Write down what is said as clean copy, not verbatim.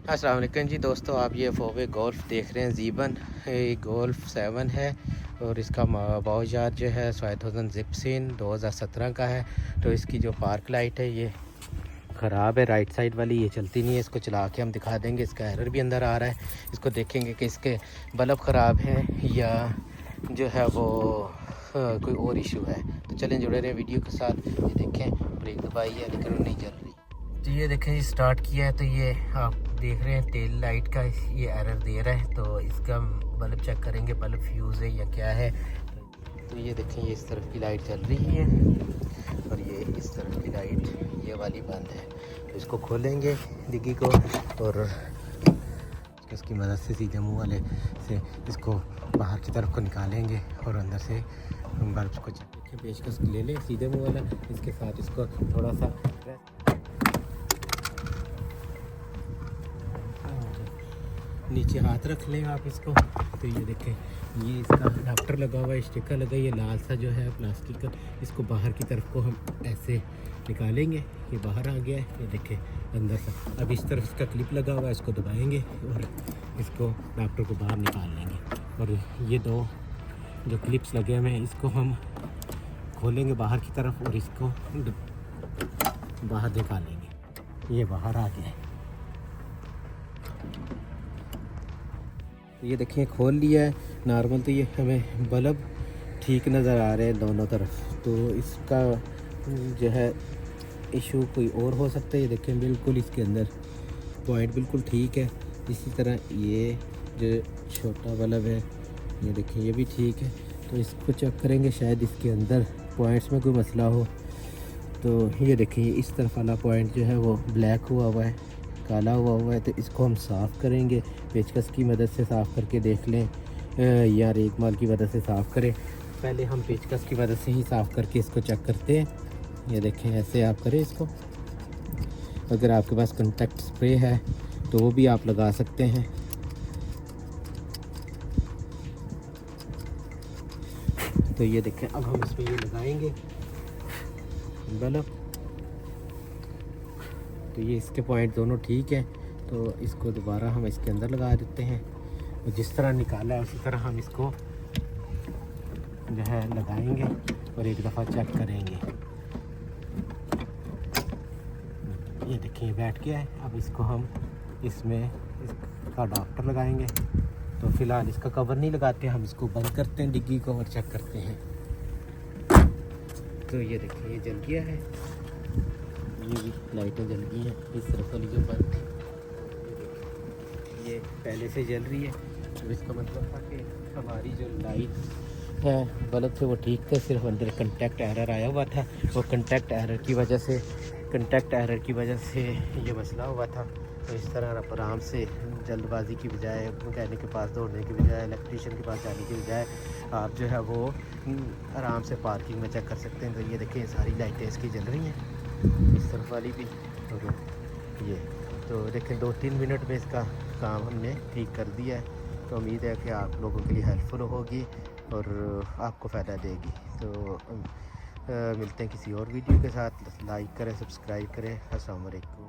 अस्सलाम वालेकुम जी दोस्तों, आप ये फोवे गोल्फ देख रहे हैं। जीबन ये गोल्फ 7 है और इसका बावजार जो है 5000 जिप्सिन 2017 का है। तो इसकी जो पार्क लाइट है ये ख़राब है, राइट साइड वाली, ये चलती नहीं है। इसको चला के हम दिखा देंगे। इसका एरर भी अंदर आ रहा है। इसको देखेंगे कि इसके बल्ब ख़राब हैं या जो है वो कोई और इशू है। तो चलें जुड़े रहे वीडियो के साथ। ये देखें ब्रेक दबाई है लेकिन वो नहीं चल रही। तो ये देखें ये स्टार्ट किया है तो ये आप देख रहे हैं टेल लाइट का ये एरर दे रहा है। तो इसका बल्ब चेक करेंगे, बल्ब फ्यूज़ है या क्या है। तो ये देखें ये इस तरफ की लाइट चल रही है और ये इस तरफ की लाइट ये वाली बंद है। तो इसको खोलेंगे डिग्गी को और इसकी मदद से सीधे मुंह वाले से इसको बाहर की तरफ को निकालेंगे और अंदर से बल्ब को चेक देखें। पेचकस ले लें सीधे मुंह वाला, इसके साथ इसको थोड़ा सा नीचे हाथ रख लें आप इसको। तो ये देखें ये इसका अडाप्टर लगा हुआ है, स्टिकर लगा, ये लाल सा जो है प्लास्टिक का। इसको बाहर की तरफ को हम ऐसे निकालेंगे, ये बाहर आ गया है। ये देखें अंदर सा। अब इस तरफ इसका क्लिप लगा हुआ है, इसको दबाएंगे और इसको अडाप्टर को बाहर निकाल लेंगे। और ये दो जो क्लिप्स लगे हुए हैं इसको हम खोलेंगे बाहर की तरफ और इसको बाहर निकालेंगे। ये बाहर आ गया है। ये देखिए खोल लिया है नॉर्मल। तो ये हमें बल्ब ठीक नज़र आ रहे हैं दोनों तरफ। तो इसका जो है इशू कोई और हो सकता है। ये देखें बिल्कुल इसके अंदर पॉइंट बिल्कुल ठीक है। इसी तरह ये जो छोटा बल्ब है ये देखें ये भी ठीक है। तो इसको चेक करेंगे, शायद इसके अंदर पॉइंट्स में कोई मसला हो। तो ये देखिए इस तरफ वाला पॉइंट जो है वो ब्लैक हुआ है, काला हुआ है। तो इसको हम साफ़ करेंगे, पेचकस की मदद से साफ़ करके देख लें या रेगमाल की मदद से साफ़ करें। पहले हम पेचकस की मदद से ही साफ़ करके इसको चेक करते हैं। ये देखें ऐसे आप करें इसको। अगर आपके पास कॉन्टैक्ट स्प्रे है तो वो भी आप लगा सकते हैं। तो ये देखें अब हम इसमें ये लगाएंगे बल्ब। तो ये इसके पॉइंट दोनों ठीक है। तो इसको दोबारा हम इसके अंदर लगा देते हैं और जिस तरह निकाला है उसी तरह हम इसको जो है लगाएंगे और एक दफ़ा चेक करेंगे। ये देखिए बैठ गया है। अब इसको हम इसमें इसका अडाप्टर लगाएंगे। तो फ़िलहाल इसका कवर नहीं लगाते, हम इसको बंद करते हैं डिग्गी को और चेक करते हैं। तो ये देखिए ये जल गया है, ये भी लाइटें जल गई हैं। इस तरफ वाली जो बंद थी ये पहले से जल रही है। तो इसका मतलब था कि हमारी जो लाइट है बल्ब थे वो ठीक थे, सिर्फ अंदर कंटैक्ट एरर आया हुआ था। वो कंटैक्ट एरर की वजह से ये मसला हुआ था। तो इस तरह आप आराम से जल्दबाजी की बजाय, मैकेनिक के पास दौड़ने की बजाय, इलेक्ट्रीशियन के पास जाने की बजाय आप जो है वो आराम से पार्किंग में चेक कर सकते हैं। तो ये देखिए सारी लाइटें इसकी जल रही हैं, इस तरफ वाली भी और ये। तो देखें 2-3 मिनट में इसका काम हमने ठीक कर दिया है। तो उम्मीद है कि आप लोगों के लिए हेल्पफुल होगी और आपको फ़ायदा देगी। तो मिलते हैं किसी और वीडियो के साथ। लाइक करें, सब्सक्राइब करें। अस्सलाम वालेकुम।